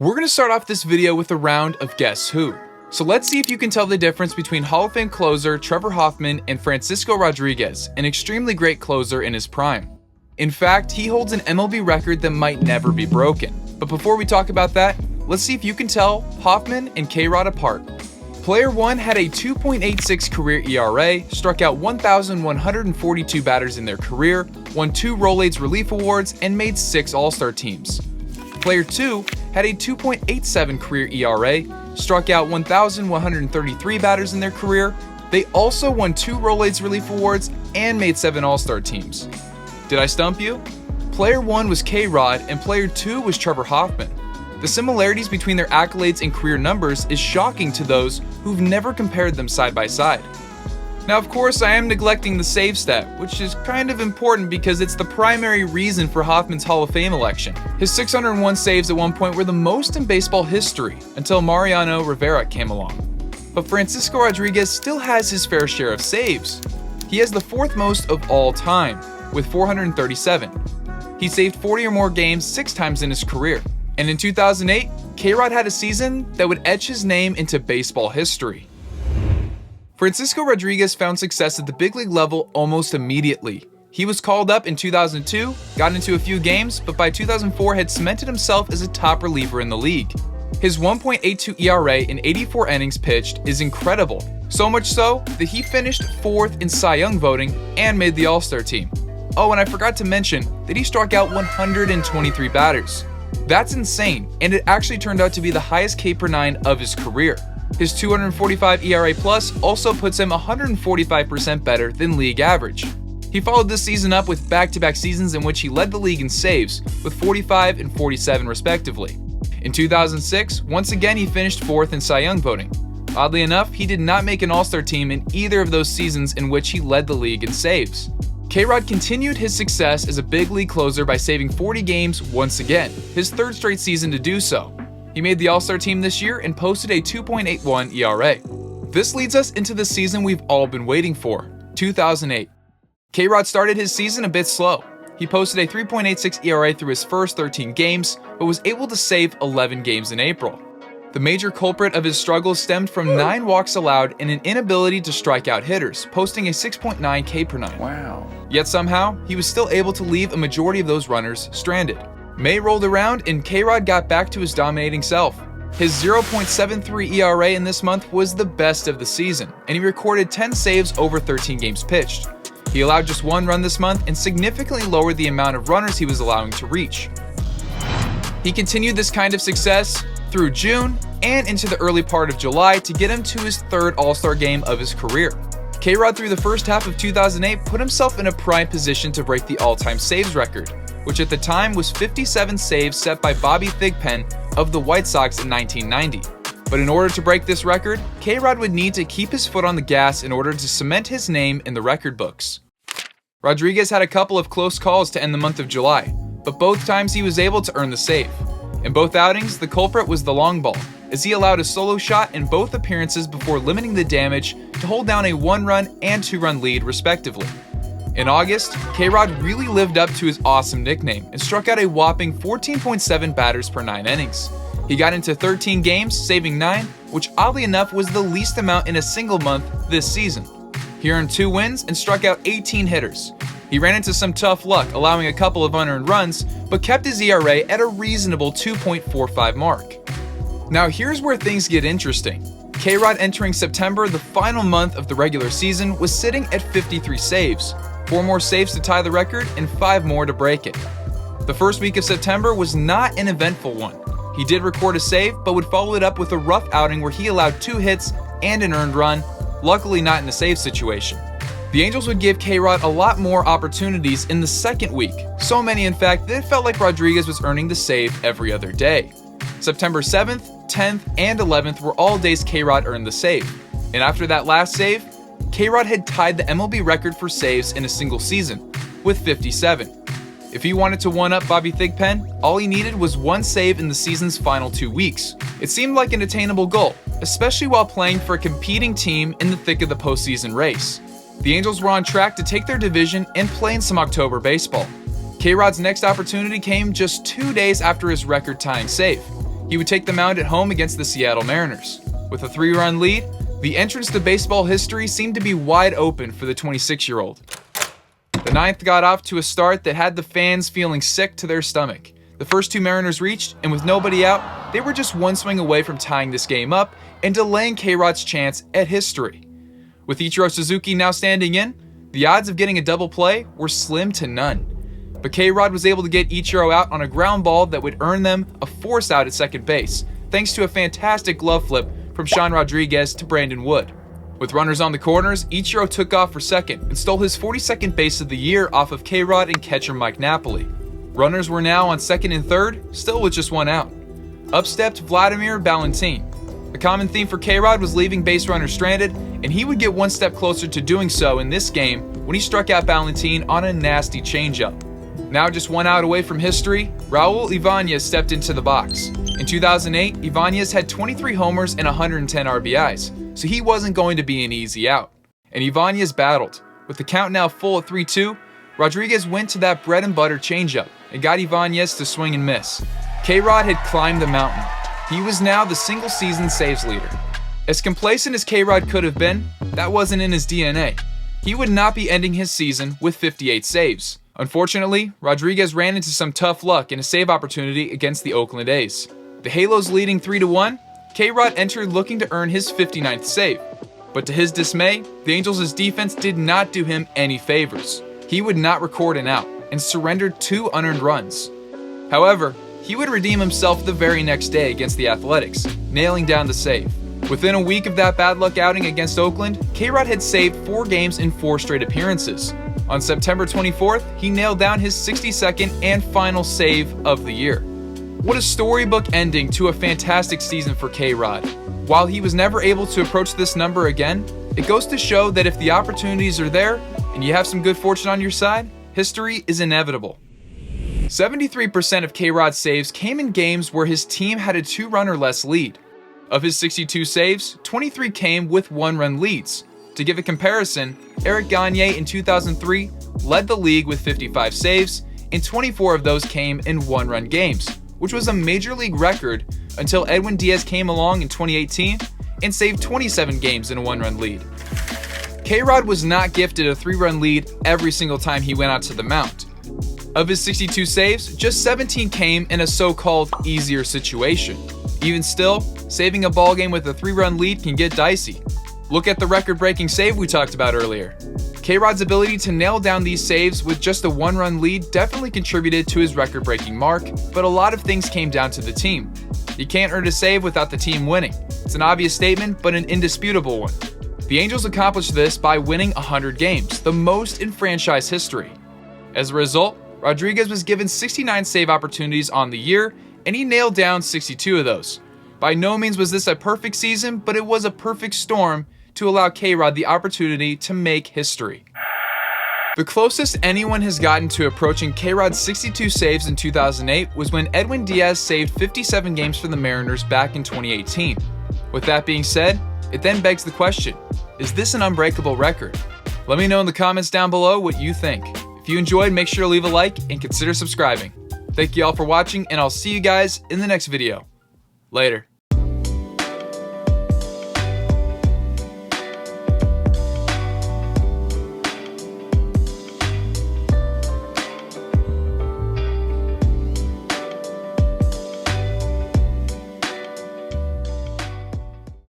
We're going to start off this video with a round of Guess Who. So let's see if you can tell the difference between Hall of Fame closer Trevor Hoffman and Francisco Rodriguez, an extremely great closer in his prime. In fact, he holds an MLB record that might never be broken. But before we talk about that, let's see if you can tell Hoffman and K-Rod apart. Player 1 had a 2.86 career ERA, struck out 1,142 batters in their career, won 2 Rolaids Relief Awards, and made 6 All-Star teams. Player 2 had a 2.87 career ERA, struck out 1,133 batters in their career. They also won 2 Rolaids Relief Awards and made 7 All-Star teams. Did I stump you? Player 1 was K-Rod and Player 2 was Trevor Hoffman. The similarities between their accolades and career numbers is shocking to those who've never compared them side by side. Now, of course, I am neglecting the save stat, which is kind of important because it's the primary reason for Hoffman's Hall of Fame election. His 601 saves at one point were the most in baseball history until Mariano Rivera came along. But Francisco Rodriguez still has his fair share of saves. He has the 4th most of all time, with 437. He saved 40 or more games 6 times in his career. And in 2008, K-Rod had a season that would etch his name into baseball history. Francisco Rodriguez found success at the big league level almost immediately. He was called up in 2002, got into a few games, but by 2004 had cemented himself as a top reliever in the league. His 1.82 ERA in 84 innings pitched is incredible, so much so that he finished 4th in Cy Young voting and made the All-Star team. Oh, and I forgot to mention that he struck out 123 batters. That's insane, and it actually turned out to be the highest K/9 of his career. His 245 ERA plus also puts him 145% better than league average. He followed this season up with back-to-back seasons in which he led the league in saves, with 45 and 47 respectively. In 2006, once again he finished 4th in Cy Young voting. Oddly enough, he did not make an All-Star team in either of those seasons in which he led the league in saves. K-Rod continued his success as a big league closer by saving 40 games once again, his 3rd straight season to do so. He made the All-Star team this year and posted a 2.81 ERA. This leads us into the season we've all been waiting for, 2008. K-Rod started his season a bit slow. He posted a 3.86 ERA through his first 13 games, but was able to save 11 games in April. The major culprit of his struggles stemmed from 9 walks allowed and an inability to strike out hitters, posting a 6.9 K/9. Wow. Yet somehow, he was still able to leave a majority of those runners stranded. May rolled around and K-Rod got back to his dominating self. His 0.73 ERA in this month was the best of the season, and he recorded 10 saves over 13 games pitched. He allowed just 1 run this month and significantly lowered the amount of runners he was allowing to reach. He continued this kind of success through June and into the early part of July to get him to his 3rd All-Star game of his career. K-Rod through the first half of 2008 put himself in a prime position to break the all-time saves record, which at the time was 57 saves set by Bobby Thigpen of the White Sox in 1990. But in order to break this record, K-Rod would need to keep his foot on the gas in order to cement his name in the record books. Rodriguez had a couple of close calls to end the month of July, but both times he was able to earn the save. In both outings, the culprit was the long ball, as he allowed a solo shot in both appearances before limiting the damage to hold down a 1-run and 2-run lead respectively. In August, K-Rod really lived up to his awesome nickname and struck out a whopping 14.7 batters per 9 innings. He got into 13 games, saving 9, which oddly enough was the least amount in a single month this season. He earned 2 wins and struck out 18 hitters. He ran into some tough luck, allowing a couple of unearned runs, but kept his ERA at a reasonable 2.45 mark. Now here's where things get interesting. K-Rod entering September, the final month of the regular season, was sitting at 53 saves, 4 more saves to tie the record and 5 more to break it. The first week of September was not an eventful one. He did record a save, but would follow it up with a rough outing where he allowed 2 hits and an earned run, luckily not in a save situation. The Angels would give K-Rod a lot more opportunities in the second week, so many in fact that it felt like Rodriguez was earning the save every other day. September 7th, 10th, and 11th were all days K-Rod earned the save, and after that last save, K-Rod had tied the MLB record for saves in a single season, with 57. If he wanted to one-up Bobby Thigpen, all he needed was 1 save in the season's final 2 weeks. It seemed like an attainable goal, especially while playing for a competing team in the thick of the postseason race. The Angels were on track to take their division and play in some October baseball. K-Rod's next opportunity came just 2 days after his record-tying save. He would take the mound at home against the Seattle Mariners. With a 3-run lead, the entrance to baseball history seemed to be wide open for the 26-year-old. The ninth got off to a start that had the fans feeling sick to their stomach. The first 2 Mariners reached, and with nobody out, they were just one swing away from tying this game up and delaying K-Rod's chance at history. With Ichiro Suzuki now standing in, the odds of getting a double play were slim to none. But K-Rod was able to get Ichiro out on a ground ball that would earn them a force out at second base, thanks to a fantastic glove flip from Sean Rodriguez to Brandon Wood. With runners on the corners, Ichiro took off for second and stole his 42nd base of the year off of K-Rod and catcher Mike Napoli. Runners were now on second and third, still with just one out. Up stepped Wladimir Balentien. The common theme for K-Rod was leaving base runners stranded, and he would get one step closer to doing so in this game when he struck out Balentien on a nasty changeup. Now just one out away from history, Raul Ibanez stepped into the box. In 2008, Ibanez had 23 homers and 110 RBIs, so he wasn't going to be an easy out. And Ibanez battled. With the count now full at 3-2, Rodriguez went to that bread and butter changeup and got Ibanez to swing and miss. K-Rod had climbed the mountain. He was now the single-season saves leader. As complacent as K-Rod could have been, that wasn't in his DNA. He would not be ending his season with 58 saves. Unfortunately, Rodriguez ran into some tough luck in a save opportunity against the Oakland A's. The Halos leading 3-1, K-Rod entered looking to earn his 59th save. But to his dismay, the Angels' defense did not do him any favors. He would not record an out and surrendered 2 unearned runs. However, he would redeem himself the very next day against the Athletics, nailing down the save. Within a week of that bad luck outing against Oakland, K-Rod had saved 4 games in 4 straight appearances. On September 24th, he nailed down his 62nd and final save of the year. What a storybook ending to a fantastic season for K-Rod. While he was never able to approach this number again, it goes to show that if the opportunities are there and you have some good fortune on your side, history is inevitable. 73% of K-Rod's saves came in games where his team had a 2-run or less lead. Of his 62 saves, 23 came with 1-run leads. To give a comparison, Eric Gagne in 2003 led the league with 55 saves, and 24 of those came in 1-run games, which was a major league record until Edwin Diaz came along in 2018 and saved 27 games in a 1-run lead. K-Rod was not gifted a 3-run lead every single time he went out to the mound. Of his 62 saves, just 17 came in a so-called easier situation. Even still, saving a ballgame with a 3-run lead can get dicey. Look at the record-breaking save we talked about earlier. K-Rod's ability to nail down these saves with just a 1-run lead definitely contributed to his record-breaking mark, but a lot of things came down to the team. You can't earn a save without the team winning. It's an obvious statement, but an indisputable one. The Angels accomplished this by winning 100 games, the most in franchise history. As a result, Rodriguez was given 69 save opportunities on the year, and he nailed down 62 of those. By no means was this a perfect season, but it was a perfect storm to allow K-Rod the opportunity to make history. The closest anyone has gotten to approaching K-Rod's 62 saves in 2008 was when Edwin Diaz saved 57 games for the Mariners back in 2018. With that being said, it then begs the question, is this an unbreakable record? Let me know in the comments down below what you think. If you enjoyed, make sure to leave a like and consider subscribing. Thank you all for watching, and I'll see you guys in the next video. Later.